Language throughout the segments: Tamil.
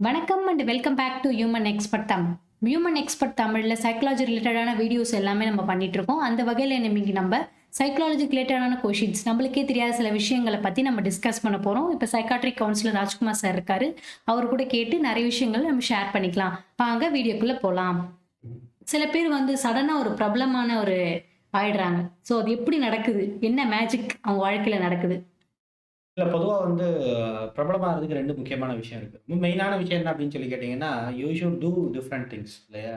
வணக்கம் and welcome back to human expert Tamil. Human expert தமிழ்ல சைக்காலஜி ரிலேட்டடான வீடியோஸ் எல்லாமே நம்ம பண்ணிட்டு இருக்கோம். அந்த வகையில் இன்னைக்கு நம்ம சைக்காலஜி ரிலேட்டடான கொஷின்ஸ் நம்மளுக்கே தெரியாத சில விஷயங்களை பத்தி நம்ம டிஸ்கஸ் பண்ண போறோம். இப்ப சைக்காட்ரிக் கவுன்சிலர் ராஜ்குமார் சார் இருக்காரு. அவர் கூட கேட்டு நிறைய விஷயங்கள் நம்ம ஷேர் பண்ணிக்கலாம். வாங்க வீடியோக்குள்ள போலாம். சில பேர் வந்து சடனா ஒரு பிரபலமான ஒரு ஆயிடுறாங்க. சோ அது எப்படி நடக்குது? என்ன மேஜிக் அவங்க வாழ்க்கையில நடக்குது? இல்ல பொதுவா வந்து பிரபலமாகறதுக்கு 2 முக்கியமான விஷயம் இருக்கு. மெயினான விஷயம் என்ன அப்படின்னு சொல்லி கேட்டீங்கன்னா, you should do different things இல்லையா?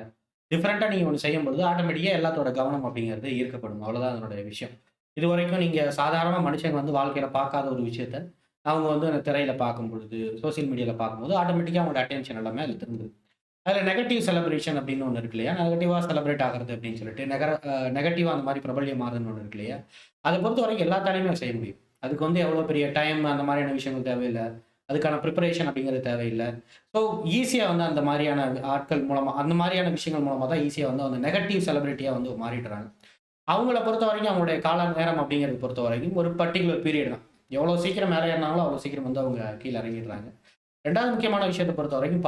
டிஃபரண்டா நீங்க ஒண்ணு செய்யும்பொழுது, ஆட்டோமேட்டிக்கா எல்லாத்தோட கவனம் அப்படிங்கிறது ஈர்க்கப்படும். அவ்வளோதான் அதனுடைய விஷயம். இதுவரைக்கும் நீங்க சாதாரண மனுஷங்க வந்து வாழ்க்கையில பார்க்காத ஒரு விஷயத்த, அவங்க வந்து அந்த திரையில பார்க்கும்பொழுது, சோசியல் மீடியால பார்க்கும்போது, ஆட்டோமேட்டிக்கா அவங்களோட அட்டென்ஷன் எல்லாமே அதுல திரும்புது. அதுல நெகட்டிவ் செலிப்ரேஷன் அப்படின்னு ஒண்ணு இருக்கு இல்லையா? நெகட்டிவா செலிப்ரேட் ஆகுறது அப்படின்னு சொல்லிட்டு, நெகட்டிவா அந்த மாரி பிரபல்யம் ஆகுதுன்னு ஒண்ணு இருக்கு இல்லையா? அத பொறுத்தவரைக்கும் எல்லாத்தாலயுமே செய்ய முடியும். அதுக்கு வந்து எவ்வளோ பெரிய டைம் அந்த மாரியான விஷயங்கள் தேவையில்ல. அதுக்கான பிரிப்பரேஷன் அப்படிங்கிறது தேவையில்ல. ஸோ ஈஸியா வந்து அந்த மாரியான ஆட்கள் மூலமா அந்த மாரியான விஷயங்கள் மூலமா தான் ஈஸியா வந்து அந்த நெகட்டிவ் செலிபிரிட்டியா வந்து மாறிடுறாங்க. அவங்கள பொறுத்தவரைக்கும் அவங்களுடைய கால நேரம் அப்படிங்கிறத பொறுத்தவரைக்கும் ஒரு பர்ட்டிகுலர் பீரியட் தான். எவ்வளோ சீக்கிரம் மேல ஏறுனாங்களோ, அவ்வளோ சீக்கிரம் வந்து அவங்க கீழ இறங்கிடுறாங்க. 2வது முக்கியமான விஷயத்த பொறுத்தவரைக்கும்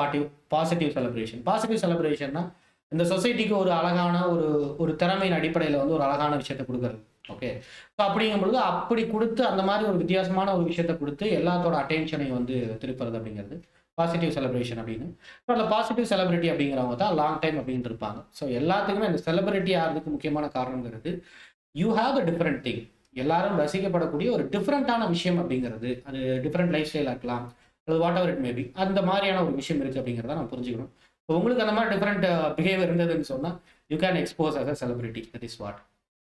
பாசிட்டிவ் செலிப்ரேஷன். பாசிட்டிவ் செலிப்ரேஷன்னா, இந்த சொசைட்டிக்கு ஒரு அழகான ஒரு ஒரு திறமையின் அடிப்படையில வந்து ஒரு அழகான விஷயத்த குடுக்குறது. ஓகே. ஸோ அப்படிங்கும்பொழுது, அப்படி குடுத்து அந்த மாரி ஒரு வித்தியாசமான ஒரு விஷயத்த குடுத்து, எல்லாத்தோட அட்டென்ஷனையும் வந்து திருப்புறது அப்படிங்கிறது, பாசிட்டிவ் செலிப்ரேஷன் அப்படின்னு. ஸோ அந்த பாசிட்டிவ் செலிபிரிட்டி அப்படிங்கிறவங்க தான் லாங் டைம் அப்படின்னு இருப்பாங்க. ஸோ எல்லாத்துக்குமே அந்த செலிபிரிட்டி ஆகுறதுக்கு முக்கியமான காரணம்ங்கிறது, you have a different thing. எல்லாரும் ரசிக்கப்படக்கூடிய ஒரு டிஃபரண்டான விஷயம் அப்படிங்கிறது, அது டிஃபரண்ட் லைஃப் ஸ்டைலா இருக்கலாம். அல்லது what ever it may be. அந்த மாரியான ஒரு விஷயம் இருக்கு அப்படிங்கிறத நம்ம புரிஞ்சுக்கணும். இப்போ உங்களுக்கு அந்த மாரி டிஃபரண்ட் பிஹேவியர் இருந்ததுன்னு சொன்னா, you can expose as a celebrity. That is what.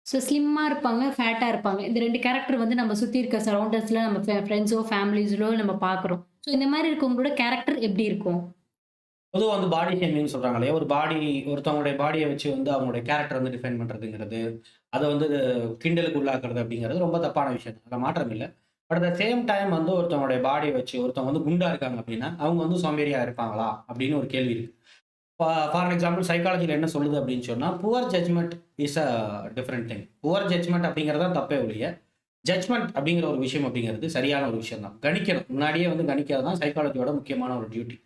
So ஸ்லிம்மா இருப்பாங்க, ஃபேட்டா இருப்பாங்க. இந்த 2 கேரக்டர் வந்து நம்ம சுத்தி இருக்க சரவுண்டர்ஸ்ல நம்ம ஃபிரெண்ட்ஸோ, ஃபேமிலிஸ்லோ நம்ம பார்க்குறோம். ஸோ இந்த மாரி இருக்கவங்களோட கேரக்டர் எப்படி இருக்கும்? பொதுவா வந்து பாடி ஷேமிங்ன்னு சொல்றாங்க இல்லையா? ஒருத்தவங்களுடைய பாடிய வச்சு வந்து அவங்களுடைய கேரக்டர் வந்து டிஃபைன் பண்றதுங்கிறது, அத வந்து கிண்டலுக்கு உள்ளாக்குறது அப்படிங்கிறது ரொம்ப தப்பான விஷயம். அதுல மாற்றம் இல்ல. But at the same time வந்து ஒருத்தவங்களுடைய பாடிய வச்சு ஒருத்தவங்க வந்து குண்டா இருக்காங்க அப்படின்னா, அவங்க வந்து சோம்பேறியா இருப்பாங்களா? அப்படின்னு ஒரு கேள்வி இருக்கு. ஃபார் எக்ஸாம்பிள் சைக்காலஜில என்ன சொல்லுது அப்படின்னு சொன்னா, poor judgment is a different thing. Poor judgment அப்படிங்கிறது தான் தப்பே ஒழிய, ஜட்ஜ்மென்ட் அப்படிங்கிற ஒரு விஷயம் அப்படிங்கிறது சரியான ஒரு விஷயம் தான். கணிக்கணும். முன்னாடியே வந்து கணிக்கிறது தான் சைக்காலஜியோட முக்கியமான ஒரு டியூட்டி.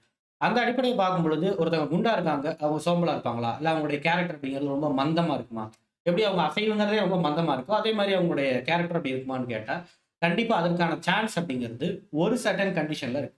அந்த அடிப்படையை பார்க்கும்பொழுது, ஒருத்தவங்க குண்டா இருக்காங்க. அவங்க சோம்பலா இருப்பாங்களா? இல்ல அவங்களுடைய கேரக்டர் அப்படிங்கிறது ரொம்ப மந்தமா இருக்குமா? எப்படி அவங்க அசைவுங்கிறதே ரொம்ப மந்தமா இருக்கோ, அதே மாரி அவங்களுடைய கேரக்டர் அப்படி இருக்குமான்னு கேட்டா, கண்டிப்பா அதற்கான சான்ஸ் அப்படிங்கிறது ஒரு சர்டன் கண்டிஷன்ல இருக்கு.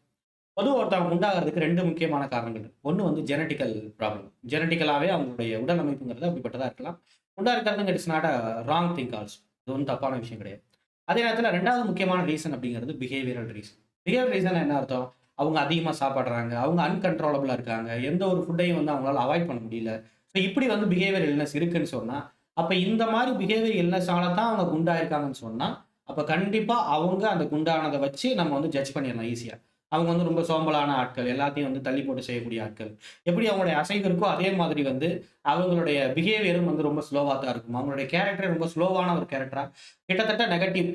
பொதுவா ஒருத்தவங்க குண்டாகுறதுக்கு 2 முக்கியமான காரணங்கள் இருக்கு. ஒண்ணு வந்து ஜெனடிக்கல் ப்ராப்ளம். ஜெனடிக்கலாவே அவங்களுடைய உடல் அமைப்புங்கிறது அப்படிப்பட்டதா இருக்கலாம். குண்டா இருக்கிறதுங்க it's not a wrong thing also. அது ஒண்ணும் தப்பான விஷயம் கிடையாது. அதே நேரத்தில 2வது முக்கியமான ரீசன் அப்படிங்கிறது பிஹேவியரல் ரீசன். பிஹேவியரல் ரீசன் என்ன அர்த்தம்? அவங்க அதிகமா சாப்பிடுறாங்க. அவங்க அன்கன்ட்ரோலபிளா இருக்காங்க. எந்த ஒரு ஃபுட்டையும் வந்து அவங்களால அவாய்ட் பண்ண முடியல. ஸோ இப்படி வந்து பிஹேவியர் இல்னஸ் இருக்குன்னு சொன்னா, அப்ப இந்த மாரி பிஹேவியர் இல்னஸ்னால தான் அவங்க குண்டா இருக்காங்கன்னு சொன்னா, அப்ப கண்டிப்பா அவங்க அந்த குண்டானத வச்சு நம்ம வந்து ஜட்ஜ் பண்ணிறலாம் ஈஸியா. அவங்க வந்து ரொம்ப சோம்பலான ஆட்கள். எல்லாத்தையும் வந்து தள்ளி போட்டு செய்யக்கூடிய ஆட்கள். எப்படி அவங்களுடைய அசைவு இருக்கோ, அதே மாதிரி வந்து அவங்களுடைய பிஹேவியரும் வந்து ரொம்ப ஸ்லோவா தான் இருக்கும். அவங்களுடைய கேரக்டரே ரொம்ப ஸ்லோவான ஒரு கேரக்டரா, கிட்டத்தட்ட negative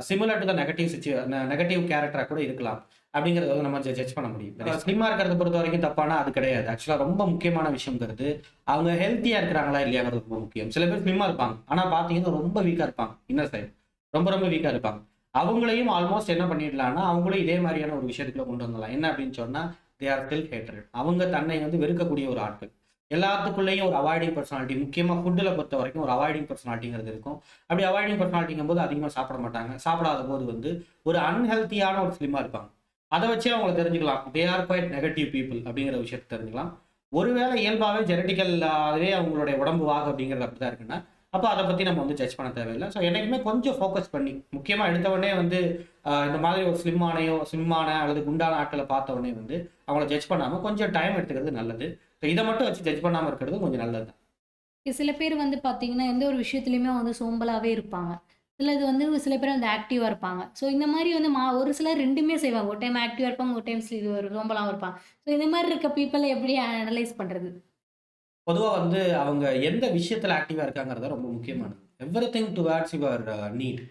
similar to the negative கேரக்டரா கூட இருக்கலாம். அப்படிங்கிறத வந்து நம்ம ஜட்ஜ் பண்ண முடியும். ஸ்லிம்மா இருக்கிறத பொறுத்தவரைக்கும் தப்பானா அது கிடையாது. ஆக்சுவலா ரொம்ப முக்கியமான விஷயம்ங்கிறது, அவங்க ஹெல்த்தியா இருக்கிறாங்களா இல்லையாங்கிறது ரொம்ப முக்கியம். சில பேர் ஸ்லிம்மா இருப்பாங்க. ஆனா பார்த்தீங்கன்னா ரொம்ப வீக்கா இருப்பாங்க. Inner side. ரொம்ப வீக்கா இருப்பாங்க. அவங்களையும் ஆல்மோஸ்ட் என்ன பண்ணிடலாம்னா, அவங்களும் இதே மாரியான ஒரு விஷயத்துக்குள்ள கொண்டு வந்துடலாம். என்ன அப்படின்னு சொன்னா, தே ஆர் ஸ்டில் ஹேட்டட். அவங்க தன்னை வந்து வெறுக்கக்கூடிய ஒரு ஆட்கள். எல்லாத்துக்குள்ளேயும் ஒரு அவாய்டிங் பெர்சனாலிட்டி. முக்கியமா ஃபுட்ல பொறுத்தவரைக்கும் ஒரு அவாய்டிங் பெர்சனாலிட்டிங்கிறது இருக்கும். அப்படி அவாய்டிங் பெர்சனாலிட்டிங்கும்போது அதிகமா சாப்பிட மாட்டாங்க. சாப்பிடாதபோது வந்து ஒரு அன்ஹெல்த்தியான ஒரு ஸ்லிம்மா இருப்பாங்க. அத வச்சே அவங்கள தெரிஞ்சுக்கலாம். They are quite negative people அப்படிங்கிற விஷயத்த தெரிஞ்சுக்கலாம். ஒருவேளை இயல்பாவே ஜெனடிக்கல் ஆவே அவங்களுடைய உடம்பு வாகு அப்படிங்கிறது அப்படிதான் இருக்குன்னா, அப்ப அத பத்தி நம்ம வந்து ஜட்ஜ் பண்ண தேவையில்ல. ஸோ என்னைக்குமே கொஞ்சம் ஃபோக்கஸ் பண்ணி, முக்கியமா எடுத்த உடனே வந்து இந்த மாதிரி ஒரு ஸ்லிம்மான அல்லது குண்டான ஆட்கள பார்த்த உடனே வந்து அவங்கள ஜட்ஜ் பண்ணாம கொஞ்சம் டைம் எடுத்துக்கிறது நல்லது. ஸோ இத மட்டும் வச்சு ஜட்ஜ் பண்ணாம இருக்கிறது கொஞ்சம் நல்லது தான். சில பேர் வந்து பார்த்தீங்கன்னா, எந்த ஒரு விஷயத்திலயுமே வந்து சோம்பலாவே இருப்பாங்க. சிலது வந்து சில பேர் வந்து ஆக்டிவா இருப்பாங்க. ஸோ இந்த மாரி வந்து ஒரு சிலர் 2மே செய்வாங்க. ஒரு டைம் ஆக்டிவா இருப்பாங்க, ஒரு டைம் சோம்பலாவும் இருப்பாங்க. ஸோ இந்த மாரி இருக்க பீப்பிள எப்படி அனலைஸ் பண்றது? பொதுவா வந்து அவங்க எந்த விஷயத்துல ஆக்டிவா இருக்காங்கிறது தான் ரொம்ப முக்கியமானது. எவரிதிங் டுவார்ட்ஸ் யுவர் நீட்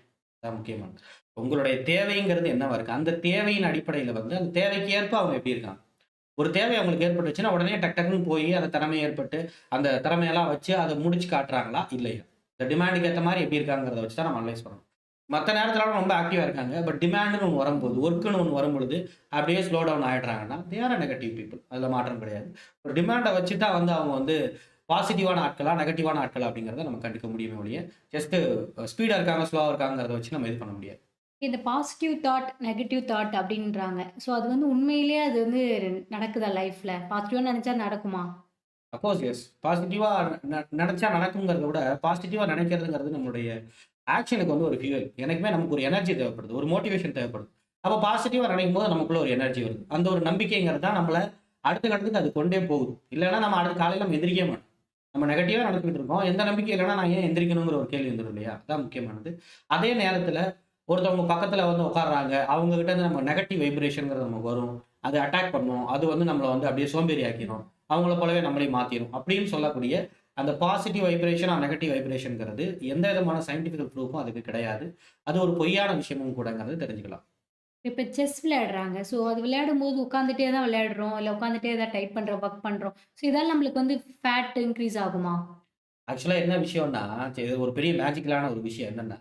அதான் முக்கியமானது. உங்களுடைய தேவைங்கிறது என்னவா இருக்கு? அந்த தேவையின் அடிப்படையில வந்து அந்த தேவைக்கு ஏற்ப அவங்க எப்படி இருக்காங்க? ஒரு தேவை அவங்களுக்கு ஏற்பட்டுச்சுன்னா, உடனே டக்குன்னு போயி அந்த திறமை ஏற்பட்டு, அந்த திறமையெல்லாம் வச்சு அத முடிச்சு காட்டுறாங்களா? இல்லையா? இந்த டிமாண்டுக்கு ஏத்த மாரி எப்படி இருக்காங்கிறத வச்சு தான் நம்ம அனலைஸ் பண்ணணும். மத்த நேரத்துல ரொம்ப ஆக்டிவா இருக்காங்க. பட் டிமாண்ட்ன்னு ஒண்ணு வரும்போது, வொர்க்ன்னு ஒண்ணு வரும்பொழுது, அப்படியே ஸ்லோ டவுன் ஆயிடுறாங்கன்னா, தே ஆர் நெகட்டிவ் பீப்பிள். அதுல மாற்றம் கிடையாது. ஒரு டிமாண்ட வச்சு தான் வந்து அவங்க வந்து பாசிட்டிவான ஆட்களா, நெகட்டிவான ஆட்களா அப்படிங்கிறத நம்ம கண்டுக்க முடியுமே ஒழிய, ஜஸ்ட் ஸ்பீடா இருக்காங்க, ஸ்லோவா இருக்காங்கிறத வச்சு நம்ம இது பண்ண முடியாது. இந்த பாசிட்டிவ் தாட், நெகட்டிவ் தாட் அப்படின்றாங்க. ஸோ அது வந்து உண்மையிலேயே அது வந்து நடக்குதா லைஃப்ல? பாசிட்டிவா நெனச்சா நடக்குமா? Of course S. பாசிட்டிவா நெனச்சா நடக்குங்கிறத விட, பாசிட்டிவா நெனைக்கிறதுங்கிறது நம்மளுடைய ஆக்ஷனுக்கு வந்து ஒரு ஃபியூயல். எனக்குமே நமக்கு ஒரு எனர்ஜி தேவைப்படுது. ஒரு மோட்டிவேஷன் தேவைப்படுது. அப்ப பாசிட்டிவா நினைக்கும்போது நமக்குள்ள ஒரு எனர்ஜி வருது. அந்த ஒரு நம்பிக்கைங்கிறது தான் நம்மள அடுத்த கட்டத்துக்கு அது கொண்டே போகுது. இல்லன்னா நம்ம அடுத்த காலையில நம்ம எந்திரிக்கவே மாட்டோம். நம்ம நெகட்டிவா நெனச்சுக்கிட்டு இருக்கோம். எந்த நம்பிக்கை இல்லன்னா நான் ஏன் எந்திரிக்கணுங்கிற ஒரு கேள்வி வந்துரும் இல்லையா? அதான் முக்கியமானது. அதே நேரத்துல ஒருத்தவங்க பக்கத்துல வந்து உட்கார்றாங்க. அவங்க கிட்ட இருந்து நம்ம நெகட்டிவ் வைப்ரேஷன்ங்கிறது நமக்கு வரும். அது அட்டாக் பண்ணும். அது வந்து நம்மள வந்து அப்படியே சோம்பேறி ஆக்கிரும். அவங்கள போலவே நம்மளையும் மாத்திரும். அப்படின்னு சொல்லக்கூடிய அந்த பாசிட்டிவ் வைப்ரேஷன் ஆர் நெகட்டிவ் வைப்ரேஷன்ங்கிறது எந்த விதமான சயன்டிஃபிக்கல் ப்ரூஃபும் அதுக்கு கிடையாது. அது ஒரு பொய்யான விஷயமும் கூடங்கிறது தெரிஞ்சுக்கலாம். இப்ப செஸ் விளையாடுறாங்க. ஸோ அது விளையாடும்போது உட்காந்துட்டே தான் விளையாடுறோம். இல்ல உட்காந்துட்டே ஏதாவது டைப் பண்றோம், ஒர்க் பண்றோம். ஸோ இதால நம்மளுக்கு வந்து ஃபேட் இன்கிரீஸ் ஆகுமா? ஆக்சுவலா என்ன விஷயம்னா, இது ஒரு பெரிய மேஜிக்கலான ஒரு விஷயம் என்னன்னா,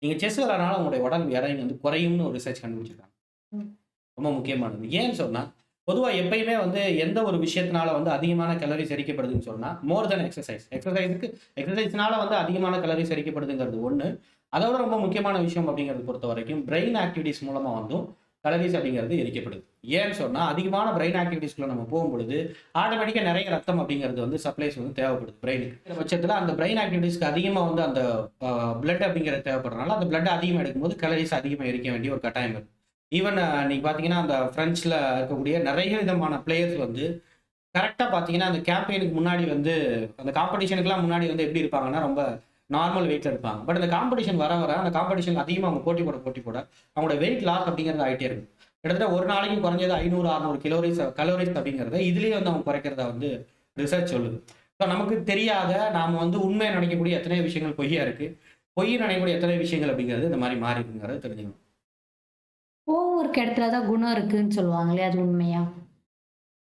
நீங்க செஸ் விளையாடுறனால உங்களுடைய உடல் எடை வந்து குறையும்னு ஒரு ரிசர்ச் கண்டுபிடிச்சிருக்காங்க. ம். ரொம்ப முக்கியமானது. ஏன்னு சொன்னா, பொதுவா எப்பயுமே வந்து எந்த ஒரு விஷயத்தினால வந்து அதிகமான கலோரிஸ் எரிக்கப்படுதுன்னு சொன்னா, மோர் தென் எக்சர்சைஸ். எக்சர்சைஸ்னால வந்து அதிகமான கலோரிஸ் எரிக்கப்படுதுங்கிறது ஒண்ணு. அதோட ரொம்ப முக்கியமான விஷயம் அப்படிங்கிறத பொறுத்தவரைக்கும், பிரெயின் ஆக்டிவிட்டீஸ் மூலமா வந்தும் கலோரிஸ் அப்படிங்கிறது எரிக்கப்படுது. ஏன்னு சொன்னா, அதிகமான பிரெயின் ஆக்டிவிட்டீஸ்குள்ள நம்ம போகும்பொழுது, ஆட்டோமேட்டிக்கா நெறைய ரத்தம் அப்படிங்கிறது வந்து சப்ளைஸ் வந்து தேவைப்படுது பிரெயினுக்கு. இந்த பட்சத்தில அந்த பிரெயின் ஆக்டிவிட்டீஸ்க்கு அதிகமா வந்து அந்த பிளட் அப்படிங்கிறது தேவைப்படுறனால, அந்த பிளட் அதிகமா எடுக்கும்போது கலோரிஸ் அதிகமா எரிக்க வேண்டிய ஒரு கட்டாயம் இருக்கு. ஈவன் நீங்க பார்த்தீங்கன்னா, அந்த பிரெஞ்சுல இருக்கக்கூடிய நெறைய விதமான பிளேயர்ஸ் வந்து கரெக்ட்டா பார்த்தீங்கன்னா, அந்த கேம்பெயினுக்கு முன்னாடி வந்து அந்த காம்படிஷனுக்குலாம் முன்னாடி வந்து எப்படி இருப்பாங்கன்னா, ரொம்ப நார்மல் வெயிட்ல இருப்பாங்க. பட் அந்த காம்படிஷன் வர, வர அந்த காம்படிஷன் அதிகமா அவங்க போட்டி போட, அவங்களோட வெயிட் லாஸ் அப்படிங்கிறது ஆயிட்டே இருக்கும். கிட்டத்தட்ட ஒரு நாளைக்கு குறைஞ்சது 500, 600 கலோரிஸ் அப்படிங்கிறத இதுலயே வந்து அவங்க குறைக்கிறதா வந்து ரிசர்ச் சொல்லுது. ஸோ நமக்கு தெரியாத, நாம வந்து உண்மையா நினைக்கக்கூடிய எத்தனையோ விஷயங்கள் பொய்யா இருக்கு. பொய் நினைக்கக்கூடிய எத்தனையோ விஷயங்கள் அப்படிங்கிறது இந்த மாரி மாறி இருக்குங்கிறத தெரிஞ்சுக்கணும். கோவம் இருக்க இடத்துல தான் குணம் இருக்குன்னு சொல்லுவாங்களே, அது உண்மையா?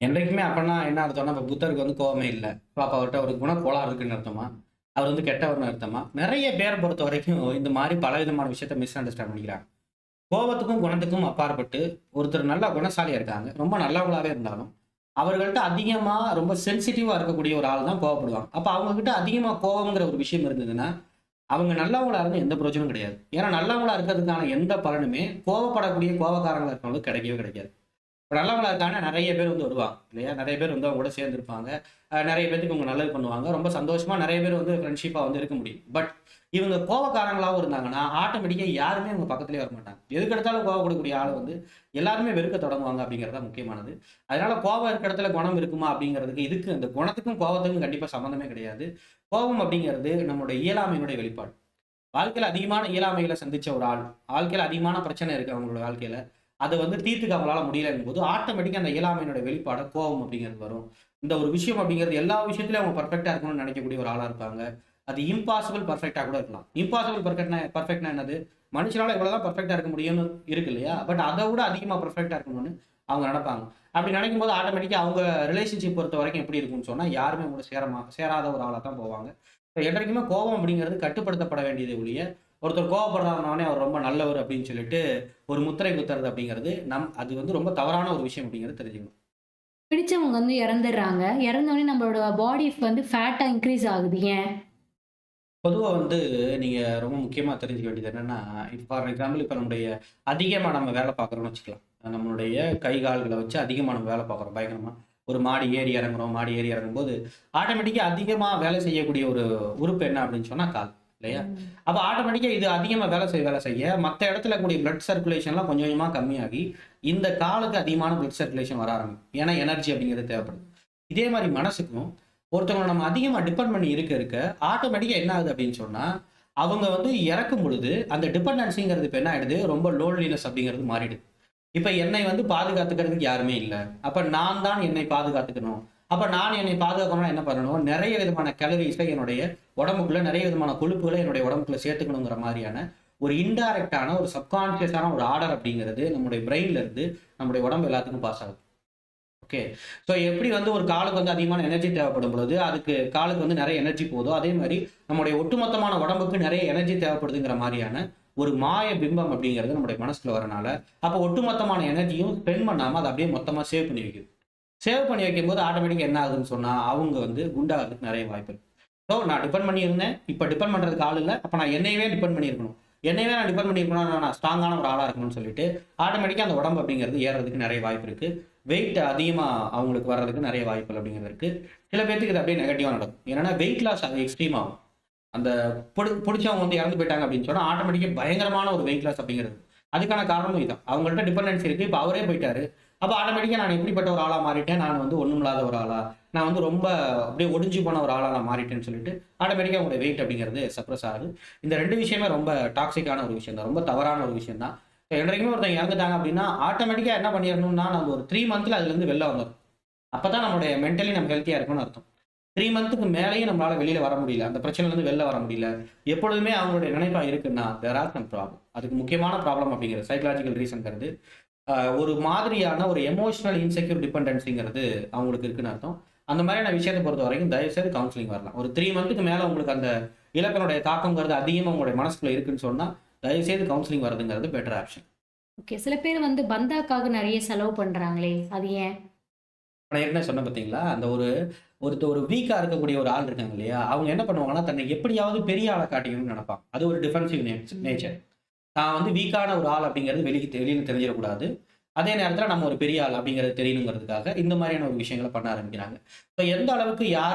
என்றைக்குமே அப்பன்னா என்ன அர்த்தம்னா, இப்ப புத்தருக்கு வந்து கோவமே இல்ல. அப்ப அவர்ட்ட ஒரு குணக்கோளாறு இருக்குன்னு அர்த்தமா? அவர் வந்து கெட்டவர்ன்னு அர்த்தமா? நெறைய பேர பொறுத்தவரைக்கும் இந்த மாரி பலவிதமான விஷயத்த மிஸ் அண்டர்ஸ்டாண்ட் பண்ணிக்கிறாங்க. கோவத்துக்கும், குணத்துக்கும் அப்பாற்பட்டு ஒருத்தர் நல்லா குணசாலியா இருக்காங்க. ரொம்ப நல்லவங்களாவே இருந்தாலும், அவர்கள்ட்ட அதிகமா ரொம்ப சென்சிட்டிவா இருக்கக்கூடிய ஒரு ஆள் தான் கோவப்படுவாங்க. அப்ப அவங்க கிட்ட அதிகமா கோவம்ங்கிற ஒரு விஷயம் இருந்ததுன்னா, அவங்க நல்லவங்களா இருந்து எந்த பிரயோஜனமும் கிடையாது. ஏன்னா நல்லவங்களா இருக்கிறதுக்கான எந்த பலனுமே கோவப்படக்கூடிய கோவக்காரங்களா இருக்கிறவங்களுக்கு கிடைக்கவே கிடைக்காது. இப்ப நல்லவங்களா இருக்காங்கன்னா நெறைய பேர் வந்து வருவாங்க இல்லையா? நெறைய பேர் வந்து அவங்க கூட சேர்ந்திருப்பாங்க. நெறைய பேத்துக்கு இவங்க நல்லது பண்ணுவாங்க. ரொம்ப சந்தோஷமா நெறைய பேர் வந்து ஃப்ரெண்ட்ஷிப்பா வந்து இருக்க முடியும். பட் இவங்க கோவக்காரங்களாவும் இருந்தாங்கன்னா, ஆட்டோமேட்டிக்கா யாருமே இவங்க பக்கத்திலேயே வரமாட்டாங்க. எதுக்கெடுத்தாலும் கோவப்படக்கூடிய ஆள வந்து எல்லாருமே வெறுக்க தொடங்குவாங்க அப்படிங்கிறது தான் முக்கியமானது. அதனால கோவம் இருக்க இடத்துல குணம் இருக்குமா அப்படிங்கிறதுக்கு இதுக்கு அந்த குணத்துக்கும், கோவத்துக்கும் கண்டிப்பா சம்மந்தமே கிடையாது. கோவம் அப்படிங்கிறது நம்முடைய இயலாமையினுடைய வெளிப்பாடு. வாழ்க்கையில அதிகமான இயலாமைகள சந்திச்ச ஒரு ஆள், வாழ்க்கையில அதிகமான பிரச்சனை இருக்கு அவங்களோட வாழ்க்கையில. அத வந்து தீர்த்துக்க அவங்களால முடியலங்கும்போது, ஆட்டோமேட்டிக்கா அந்த இயலாமையினுடைய வெளிப்பாடா கோவம் அப்படிங்கிறது வரும். இந்த ஒரு விஷயம் அப்படிங்கிறது எல்லா விஷயத்திலயும் அவங்க பெர்ஃபெக்ட்டா இருக்கணும்னு நினைக்கக்கூடிய ஒரு ஆளா இருப்பாங்க. அது இம்பாசிபிள் பெர்ஃபெக்ட்டா கூட இருக்கலாம். இம்பாசிபிள் பெர்ஃபெக்ட்னா என்னது? மனுஷனால இவ்வளவு தான் பெர்ஃபெக்ட்டா இருக்க முடியும்னு இருக்கு இல்லையா? பட் அத விட அதிகமா பெர்ஃபெக்ட்டா இருக்கணும்னு அவங்க நெனைப்பாங்க. அப்படி நினைக்கும்போது ஆட்டோமேட்டிக்கா அவங்க ரிலேஷன்ஷிப் பொறுத்தவரைக்கும் எப்படி இருக்கும்னு சொன்னா, யாருமே அவங்க கூட சேராத ஒரு ஆளா தான் போவாங்க. என்றைக்குமே கோபம் அப்படிங்கிறது கட்டுப்படுத்தப்பட வேண்டியதே ஒழிய, ஒருத்தர் கோவப்படுறாருன்னோனே அவர் ரொம்ப நல்லவர் அப்படின்னு சொல்லிட்டு, ஒரு முத்திரை குத்துறது அப்படிங்கிறது, அது வந்து ரொம்ப தவறான ஒரு விஷயம் அப்படிங்கிறத தெரிஞ்சுக்கணும். பிடிச்சவங்க வந்து இறந்துடுறாங்க. இறந்தோனே நம்மளோட பாடி வந்து ஃபேட்டா இன்கிரீஸ் ஆகுது. ஏன்? பொதுவா வந்து நீங்க ரொம்ப முக்கியமா தெரிஞ்சுக்க வேண்டியது என்னன்னா, இப்ப ஃபார் எக்ஸாம்பிள் இப்ப நம்முடைய அதிகமா நம்ம வேலை பார்க்குறோம்னு வச்சுக்கலாம். நம்மளுடைய கை, கால்கள வச்சு அதிகமா நம்ம வேலை பார்க்குறோம் பயங்கரமா. ஒரு மாடி ஏறி இறங்குறோம். மாடி ஏறி இறங்கும்போது, ஆட்டோமேட்டிக்கா அதிகமா வேலை செய்யக்கூடிய ஒரு உறுப்பு என்ன அப்படின்னு சொன்னா கால். இல்லையா? ம். அப்ப ஆட்டோமேட்டிக்கா இது அதிகமா வேலை செய்ய மத்த இடத்துல கூடிய பிளட் சர்க்குலேஷன்லாம் கொஞ்சம் கொஞ்சமா கம்மியாகி, இந்த காலுக்கு அதிகமான பிளட் சர்க்குலேஷன் வர ஆரம்பிக்கும். ஏன்னா எனர்ஜி அப்படிங்கிறது தேவைப்படுது. இதே மாரி மனசுக்கும் ஒருத்தவங்கள நம்ம அதிகமா டிபெண்ட் பண்ணி இருக்க, ஆட்டோமேட்டிக்கா என்ன ஆகுது அப்படின்னு சொன்னா, அவங்க வந்து இறக்கும் பொழுது, அந்த டிபெண்டன்சிங்கிறது இப்ப என்ன ஆயிடுது, ரொம்ப லோன்லினஸ் அப்படிங்கிறது மாறிடுது. இப்ப என்னை வந்து பாதுகாத்துக்கிறதுக்கு யாருமே இல்ல. அப்ப நான் தான் என்னை பாதுகாத்துக்கணும். அப்ப நான் என்னை பாதுகாக்கணும்னா என்ன பண்ணணும்? நெறைய விதமான கேலரீஸ என்னுடைய உடம்புக்குள்ள நெறைய விதமான கொழுப்புகள என்னுடைய உடம்புக்குள்ள சேர்த்துக்கணுங்கிற மாரியான ஒரு இன்டைரக்ட்டான ஒரு சப்கான்ஷியஸான ஒரு ஆர்டர் அப்படிங்கிறது நம்முடைய பிரெயின்ல இருந்து நம்முடைய உடம்பு எல்லாத்துக்கும் பாஸ் ஆகுது. ஓகே. ஸோ எப்படி வந்து ஒரு காலுக்கு வந்து அதிகமான எனர்ஜி தேவைப்படும் பொழுது, அதுக்கு காலுக்கு வந்து நெறைய எனர்ஜி போதோ, அதே மாரி நம்முடைய ஒட்டுமொத்தமான உடம்புக்கு நெறைய எனர்ஜி தேவைப்படுதுங்கிற மாரியான ஒரு மாய பிம்பம் அப்படிங்கிறது நம்முடைய மனசுல வரனால, அப்போ ஒட்டுமொத்தமான எனர்ஜியும் ஸ்பெண்ட் பண்ணாம அத அப்படியே மொத்தமா சேவ் பண்ணி வைக்குது. சேவ் பண்ணி வைக்கும்போது ஆட்டோமேட்டிக்கா என்ன ஆகுதுன்னு சொன்னா, அவங்க வந்து குண்டாகுறதுக்கு நெறைய வாய்ப்பு இருக்கு. ஸோ நான் டிபெண்ட் பண்ணியிருந்தேன். இப்ப டிபெண்ட் பண்றதுக்கு ஆள் இல்ல. அப்ப நான் என்னையவே டிபெண்ட் பண்ணியிருக்கணும். என்னையவே நான் டிபெண்ட் பண்ணியிருக்கணும்னா, நான் ஸ்ட்ராங்கான ஒரு ஆளா இருக்கணும்னு சொல்லிட்டு, ஆட்டோமேட்டிக்கா அந்த உடம்பு அப்படிங்கிறது ஏறுறதுக்கு நெறைய வாய்ப்பு இருக்கு. வெயிட் அதிகமா அவங்களுக்கு வர்றதுக்கு நெறைய வாய்ப்புகள் அப்படிங்கிறது இருக்கு. சில பேத்துக்கு இது அப்படியே நெகட்டிவா நடக்கும். என்னன்னா வெயிட் லாஸ் அது எக்ஸ்ட்ரீம் ஆகும். அந்த புடிச்சவங்க வந்து இறந்து போயிட்டாங்க அப்படின்னு சொன்னா, ஆட்டோமேட்டிக்கா பயங்கரமான ஒரு வெயிட் லாஸ் அப்படிங்கிறது. அதுக்கான காரணமும் இதான். அவங்கள்ட்ட டிபெண்டன்சி இருக்கு. இப்ப அவரே போயிட்டாரு. அப்ப ஆட்டோமேட்டிக்கா நான் எப்படிப்பட்ட ஒரு ஆளா மாறிட்டேன்? நான் வந்து ஒண்ணுமில்லாத ஒரு ஆளா? நான் வந்து ரொம்ப அப்படியே ஒடிஞ்சு போன ஒரு ஆளா நான் மாறிட்டேன்னு சொல்லிட்டு, ஆட்டோமேட்டிக்கா உங்களுடைய வெயிட் அப்படிங்கிறது சப்ரஸ் ஆகுது. இந்த 2 விஷயமே ரொம்ப டாக்ஸிக்கான ஒரு விஷயம் தான். ரொம்ப தவறான ஒரு விஷயம் தான். என்னைக்குமே ஒருத்தங்க இறந்துட்டாங்க அப்படின்னா, ஆட்டோமேட்டிக்கா என்ன பண்ணிறணும்னா, நம்ம ஒரு 3 மந்த்ல அதுலருந்து வெளில வந்துரணும். அப்பதான் நம்முடைய மென்டலி நம்ம ஹெல்த்தியா இருக்கணும்னு அர்த்தம். 3 மந்த்துக்கு மேலேயும் நம்மளால வெளியில வர முடியல. அந்த பிரச்சனையிலருந்து வெளில வர முடியல. எப்பொழுதுமே அவங்களுடைய நினைப்பா இருக்குன்னா, தேர் ஆர் சம் ப்ராப்ளம். அதுக்கு முக்கியமான ப்ராப்ளம் அப்படிங்கிறது சைக்காலஜிக்கல் ரீசன்ங்கிறது, ஒரு மாதிரியான ஒரு எமோஷனல் இன்செக்யூர் டிபெண்டன்சிங்கிறது அவங்களுக்கு இருக்குன்னு அர்த்தம். அந்த மாதிரியான விஷயத்த பொறுத்தவரைக்கும் தயவுசெய்து கவுன்சிலிங் வரலாம். ஒரு 3 மந்த்துக்கு மேல உங்களுக்கு அந்த இலக்கினுடைய தாக்கம்ங்கிறது அதிகமா உங்களுடைய மனசுக்குள்ள இருக்குன்னு சொன்னா, தயவுசெய்து கவுன்சிலிங் வரதுங்கிறது பெட்டர் ஆப்ஷன். ஓகே. சில பேர் வந்து பந்தாக்காக நெறைய செலவு பண்றாங்களே! அது ஏன்? நான் ஏற்கனவே சொன்னேன் பார்த்தீங்களா? அந்த ஒரு வீக்கா இருக்கக்கூடிய ஒரு ஆள் இருக்காங்க இல்லையா? அவங்க என்ன பண்ணுவாங்கன்னா, தன்னை எப்படியாவது பெரிய ஆளா காட்டிக்கணும்னு நெனைப்பாங்க. அது ஒரு டிஃபென்சிவ் நேச்சர். ம். தான் வந்து வீக்கான ஒரு ஆள் அப்படிங்கிறது வெளியில தெரிஞ்சிடக்கூடாது. அதே நேரத்தில நம்ம ஒரு பெரிய ஆள் அப்படிங்கிறது தெரியணுங்கிறதுக்காக, இந்த மாதிரியான ஒரு விஷயங்கள பண்ண ஆரம்பிக்கிறாங்க. இப்ப எந்த அளவுக்கு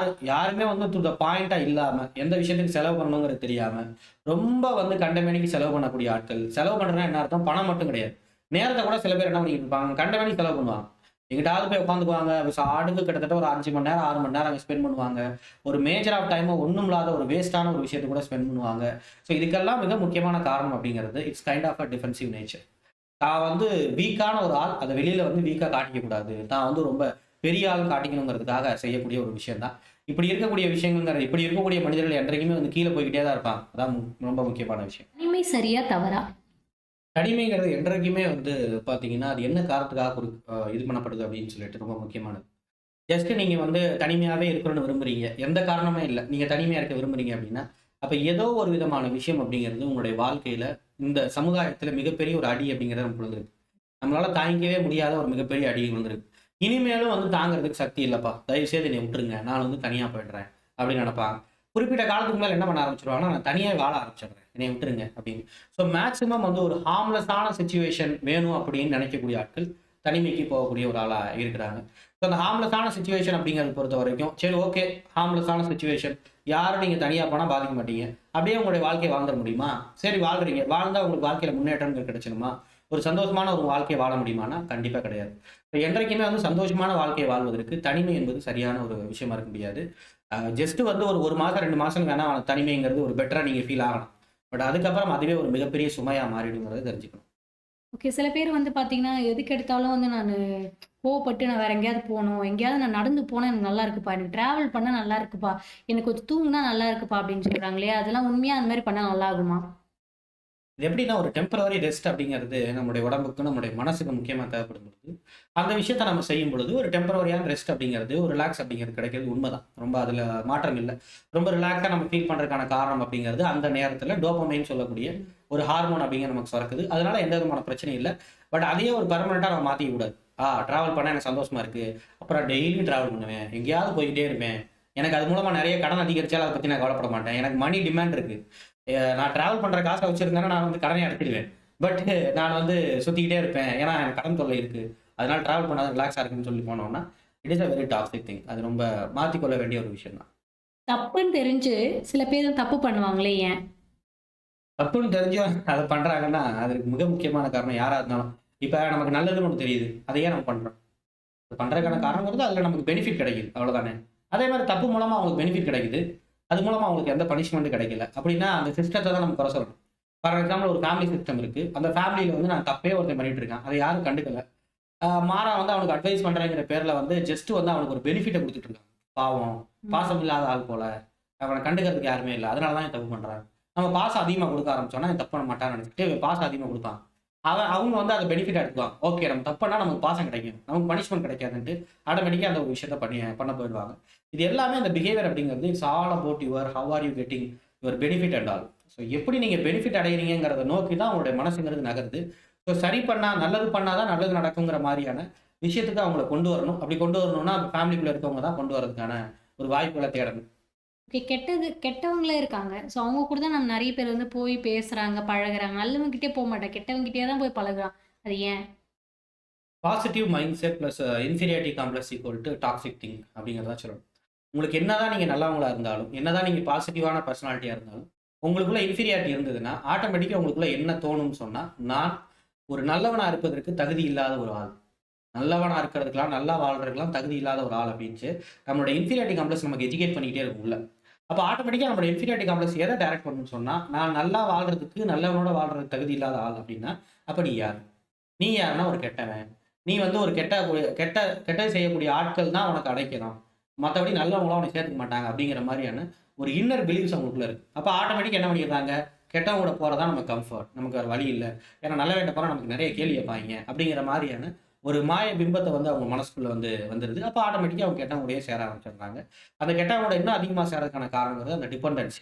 யாருமே வந்து டூ த பாயிண்ட்டா இல்லாம, எந்த விஷயத்துக்கு செலவு பண்ணணுங்கிறது தெரியாம, ரொம்ப வந்து கண்டமேனிக்கு செலவு பண்ணக்கூடிய ஆட்கள். செலவு பண்றதுன்னா என்ன அர்த்தம்? பணம் மட்டும் கிடையாது. நேரத்த கூட சில பேர் என்ன பண்ணிட்டு இருப்பாங்க, கண்டமேனிக்கு செலவு பண்ணுவாங்க. எங்கிட்டாவது போய் உட்காந்துக்குவாங்க. ஆடுக்கு கிட்டத்தட்ட ஒரு 5 மணி நேரம், 6 மணி நேரம் அங்க ஸ்பெண்ட் பண்ணுவாங்க. ஒரு மேஜர் ஆஃப் டைம ஒண்ணுமில்லாத ஒரு வேஸ்ட்டான ஒரு விஷயத்த கூட ஸ்பெண்ட் பண்ணுவாங்க. ஸோ இதுக்கெல்லாம் மிக முக்கியமான காரணம் அப்படிங்கிறது, it's kind of a defensive nature. தான் வந்து வீக்கான ஒரு ஆள், அத வெளியில வந்து வீக்கா காட்டிக்க கூடாது. தான் வந்து ரொம்ப பெரிய ஆள்ன்னு காட்டிக்கணுங்கிறதுக்காக செய்யக்கூடிய ஒரு விஷயம் தான். இப்படி இருக்கக்கூடிய மனிதர்கள் என்றைக்குமே வந்து கீழ போய்க்கிட்டே தான் இருப்பாங்க. அதான் ரொம்ப முக்கியமான விஷயம். தனிமை சரியா? தவறா? தனிமைங்கிறது என்றைக்குமே வந்து பார்த்தீங்கன்னா, அது என்ன காரணத்துக்காக இது பண்ணப்படுது அப்படின்னு சொல்லிட்டு ரொம்ப முக்கியமானது. ஜஸ்ட் நீங்க வந்து தனிமையாவே இருக்கணும்னு விரும்புறீங்க. எந்த காரணமுமே இல்ல. நீங்க தனிமையா இருக்க விரும்புறீங்க அப்படின்னா, அப்ப ஏதோ ஒரு விதமான விஷயம் அப்படிங்கிறது உங்களுடைய வாழ்க்கையில, இந்த சமுதாயத்தில மிகப்பெரிய ஒரு அடி அப்படிங்கிறது நமக்கு விழுந்திருக்கு. நம்மளால தாங்கிக்கவே முடியாத ஒரு மிகப்பெரிய அடி விழுந்திருக்கு. இனிமேலும் வந்து தாங்குறதுக்கு சக்தி இல்லப்பா. தயவு செய்து என்னைய விட்டுருங்க. நான் வந்து தனியா போயிடுறேன் அப்படின்னு நெனப்பாங்க. குறிப்பிட்ட காலத்துக்கு மேல என்ன பண்ண ஆரம்பிச்சுருவாங்கன்னா, நான் தனியா வாழ ஆரம்பிச்சுடுறேன். என்னைய விட்டுருங்க அப்படின்னு. ஸோ மேக்ஸிமம் வந்து ஒரு ஹார்ம்லெஸ்ஸான சிச்சுவேஷன் வேணும் அப்படின்னு நெனைக்கக்கூடிய ஆட்கள், தனிமைக்கு போகக்கூடிய ஒரு ஆளா இருக்கிறாங்க. ஸோ அந்த ஹார்ம்லெஸ்ஸான சிச்சுவேஷன் அப்படிங்கிறத பொறுத்தவரைக்கும், சரி ஓகே ஹார்ம்லெஸ்ஸான சிச்சுவேஷன். யாரும் நீங்க தனியா போனா பாதிக்க மாட்டீங்க. அப்படியே உங்களுடைய வாழ்க்கைய வாழ்ந்துற முடியுமா? சரி வாழ்றீங்க. வாழ்ந்தா உங்களுக்கு வாழ்க்கையில முன்னேற்றம்ங்கிறது கிடைச்சிடுமா? ஒரு சந்தோஷமான ஒரு வாழ்க்கைய வாழ முடியுமான்னா, கண்டிப்பா கிடையாது. இப்ப என்றைக்குமே வந்து சந்தோஷமான வாழ்க்கைய வாழ்வதற்கு தனிமை என்பது சரியான ஒரு விஷயமா இருக்க முடியாது. ஜஸ்ட் வந்து ஒரு 1 மாசம், 2 மாசம் வேணா தனிமைங்கிறது ஒரு பெட்டரா நீங்க ஃபீல் ஆகலாம். பட் அதுக்கப்புறம் அதுவே ஒரு மிகப்பெரிய சுமையா மாறிடுங்கிறத தெரிஞ்சுக்கணும். ஓகே. சில பேர் வந்து பார்த்தீங்கன்னா, எதுக்கு எடுத்தாலும் வந்து நானு கோவப்பட்டு நான் வேற எங்கேயாவது போணும். எங்கேயாவது நான் நடந்து போனா எனக்கு நல்லா இருக்குப்பா. எனக்கு டிராவல் பண்ணா நல்லா இருக்குப்பா. எனக்கு கொஞ்சம் தூங்குனா நல்லா இருக்குப்பா அப்படின்னு சொல்றாங்க இல்லையா? அதெல்லாம் உண்மையா அந்த மாரி பண்ணா நல்லா ஆகுமா? இது எப்படின்னா ஒரு டெம்பரரி ரெஸ்ட் அப்படிங்கிறது நம்முடைய உடம்புக்கு, நம்முடைய மனசுக்கு முக்கியமா தேவைப்படும் பொழுது, அந்த விஷயத்த நம்ம செய்யும் பொழுது ஒரு டெம்பரரியான ரெஸ்ட் அப்படிங்கிறது, ஒரு ரிலாக்ஸ் அப்படிங்கிறது கிடைக்கிறது உண்மதான். ரொம்ப அதுல மாற்றம் இல்ல. ரொம்ப ரிலாக்ஸா நம்ம ஃபீல் பண்றதுக்கான காரணம் அப்படிங்கிறது, அந்த நேரத்துல டோபமைன் சொல்லக்கூடிய ம். ஒரு ஹார்மோன் அப்படிங்கிறது நமக்கு சுரக்குது. அதனால எந்த விதமான பிரச்சனையும் இல்ல. பட் அதையே ஒரு பெர்மனன்ட்டா நம்ம மாத்திக்க கூடாது. டிராவல் பண்ணா எனக்கு சந்தோஷமா இருக்கு. அப்புறம் டெய்லியும் டிராவல் பண்ணுவேன். எங்கேயாவது போய்க்கிட்டே இருப்பேன். எனக்கு அது மூலமா நெறைய கடன் அதிகரிச்சாலும் அத பத்தி நான் கவலைப்பட மாட்டேன். எனக்கு மணி டிமாண்ட் இருக்கு. நான் டிராவல் பண்ற காச வச்சிருந்தேன்னா, நான் வந்து கடனே அடைச்சிடுவேன். பட் நான் வந்து சுத்திக்கிட்டே இருப்பேன். ஏன்னா, எனக்கு கடன் தொல்லை இருக்கு. அதனால டிராவல் பண்ணா ரிலாக்ஸா இருக்குன்னு சொல்லி போனோம்னா, it is a very toxic thing. அது ரொம்ப மாத்திக்கொள்ள வேண்டிய ஒரு விஷயம் தான். தப்புன்னு தெரிஞ்சு சில பேர் தப்பு பண்ணுவாங்களே ஏன்? தப்புன்னு தெரிஞ்சும் அத பண்றாங்கன்னா, அதுக்கு மிக முக்கியமான காரணம் யாரா இருந்தாலும். இப்ப நமக்கு நல்லதுன்னு ஒண்ணு தெரியுது. அத ஏன் நம்ம பண்றோம்? அது பண்றதுக்கான ம். காரணங்கிறது அதுல நமக்கு பெனிஃபிட் கிடைக்குது. அவ்வளவுதானே. அதே மாரி தப்பு மூலமா அவங்களுக்கு பெனிஃபிட் கிடைக்குது. அது மூலமா அவங்களுக்கு எந்த பனிஷ்மென்ட்டும் கிடைக்கல. அப்படின்னா அந்த சிஸ்டத்த தான் நம்ம குறை சொல்லணும். ஃபார் எக்ஸாம்பிள் ஒரு ஃபேமிலி சிஸ்டம் இருக்கு. அந்த ஃபேமிலில வந்து நான் தப்பே ஒருத்தன் பண்ணிட்டு இருக்கான். அத யாரும் கண்டுக்கல. மாறா வந்து அவனுக்கு அட்வைஸ் பண்றேங்கிற பேர்ல வந்து ஜஸ்ட் வந்து அவனுக்கு ஒரு பெனிஃபிட்ட குடுத்துட்டு இருக்காங்க. பாவம், பாசம் ம். இல்லாத ஆள் போல. அவன கண்டுக்கிறதுக்கு யாருமே இல்ல. அதனால தான் இவன் தப்பு பண்றான். நம்ம பாசம் அதிகமா குடுக்க ஆரம்பிச்சோம்னா, இவன் தப்பு பண்ண மாட்டான்னு நெனச்சுட்டு இவன் பாசம் அதிகமா குடுப்பான். அவங்க வந்து அத பெனிஃபிட்டா எடுத்துக்குவாங்க. ஓகே நம்ம தப்பு பண்ணா நமக்கு பாசம் கிடைக்கும். நமக்கு பனிஷ்மென்ட் கிடைக்காதுன்ட்டு ஆட்டோமேட்டிக்கா அந்த ஒரு விஷயத்த பண்ண போயிடுவாங்க. இது எல்லாமே அந்த பிஹேவியர் அப்படிங்கிறது it's all about how are you getting your benefit and all. So எப்படி நீங்க பெனிஃபிட் அடைகிறீங்கிறத நோக்கி தான் அவங்களுடைய மனசுங்கிறது நகருது. ஸோ சரி பண்ணா நல்லது பண்ணா தான் நல்லது நடக்குங்கிற மாரியான விஷயத்துக்கு அவங்கள கொண்டு வரணும். அப்படி கொண்டு வரணும்னா, ஃபேமிலிக்குள்ள இருக்கவங்க தான் கொண்டு வரதுக்கான ஒரு வாய்ப்புகள தேடணும். ஓகே. கெட்டவங்களே இருக்காங்க. ஸோ அவங்க கூட தான் நம்ம நெறைய பேர் வந்து போய் பேசுறாங்க, பழகுறாங்க. நல்லவங்ககிட்டயே போமாட்டாங்க. கெட்டவங்ககிட்டயே தான் போய் பழகுறான். அது ஏன்? Positive mind set plus inferiority complex equal to toxic think அப்படிங்கிறத சொல்லணும். உங்களுக்கு என்னதான் நீங்க நல்லவங்களா இருந்தாலும், என்னதான் நீங்க பாசிட்டிவான பர்சனாலிட்டியா இருந்தாலும், உங்களுக்குள்ள இன்ஃபீரியாரிட்டி இருந்ததுன்னா, ஆட்டோமேட்டிக்கா உங்களுக்குள்ள என்ன தோணும்னு சொன்னா, நான் ஒரு நல்லவனா இருப்பதற்கு தகுதி இல்லாத ஒரு ஆள். நல்லவனா இருக்கிறதுக்கெல்லாம், நல்லா வாழ்றதுக்கெல்லாம் தகுதி இல்லாத ஒரு ஆள் அப்படின்ட்டு, நம்மளோட இன்ஃபீரியாரிட்டி காம்ப்ளெக்ஸ் நமக்கு எஜுகேட் பண்ணிக்கிட்டே இருக்கும் உள்ள. அப்ப ஆட்டோமேட்டிக்கா நம்மளோட இன்ஃபீரியாரிட்டி காம்ப்ளெக்ஸ் எத டைரக்ட் பண்ணும்னு சொன்னா, நான் நல்லா வாழ்றதுக்கு, நல்லவனோட வாழ்றதுக்கு தகுதி இல்லாத ஆள் அப்படின்னா, அப்ப நீ யார்? நீ யாருன்னா ஒரு கெட்டவன். நீ வந்து ஒரு கெட்டது செய்யக்கூடிய ஆட்கள் தான் உனக்கு அடைக்கணும். மத்தபடி நல்லவங்கலாம் உன்னை சேர்த்துக்க மாட்டாங்க அப்படிங்கிற மாரியான ஒரு இன்னர் பிலீவ்ஸ் அவங்களுக்குள்ள இருக்கு. அப்ப ஆட்டோமேட்டிக்கா என்ன பண்ணிடுறாங்க, கெட்டவங்க கூட போறது தான் நமக்கு கம்ஃபர்ட். நமக்கு வேற வழி இல்ல. ஏன்னா நல்லவன்ட்ட போனா நமக்கு நெறைய கேள்வி கேட்பாய்ங்க அப்படிங்கிற மாரியான ஒரு மாய பிம்பத்த வந்து அவங்க மனசுக்குள்ள வந்து வந்துருது. அப்ப ஆட்டோமேட்டிக்கா அவங்க கெட்டவங்க கூடயே சேர ஆரம்பிச்சுடுறாங்க. அந்த கெட்டவங்க கூட இன்னும் அதிகமா சேர்றதுக்கான காரணங்கிறது அந்த டிபெண்டன்சி.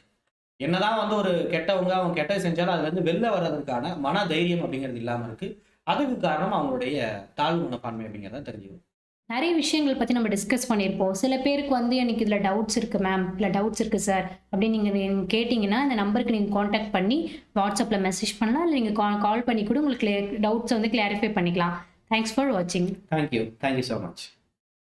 என்னதான் வந்து ஒரு கெட்டவங்க அவங்க கெட்டது செஞ்சாலும் அதுலருந்து வெளில வர்றதற்கான மன தைரியம் அப்படிங்கிறது இல்லாம இருக்கு. அதுக்கு காரணம் அவங்களுடைய தாழ்வு மனப்பான்மை அப்படிங்கிறத தெரிஞ்சுக்கணும். நெறைய விஷயங்கள் பத்தி நம்ம டிஸ்கஸ் பண்ணியிருப்போம். சில பேருக்கு வந்து எனக்கு இதுல டவுட்ஸ் இருக்கு மேம், இல்ல டவுட்ஸ் இருக்கு சார் அப்படின்னு நீங்க கேட்டீங்கன்னா, இந்த நம்பருக்கு நீங்க கான்டாக்ட் பண்ணி WhatsAppல மெசேஜ் பண்ணலாம். இல்ல நீங்க கால் பண்ணி கூட உங்களுக்கு டவுட்ஸ வந்து கிளாரிஃபை பண்ணிக்கலாம். தேங்க்ஸ் ஃபார் வாட்சிங். Thank you. Thank you so much.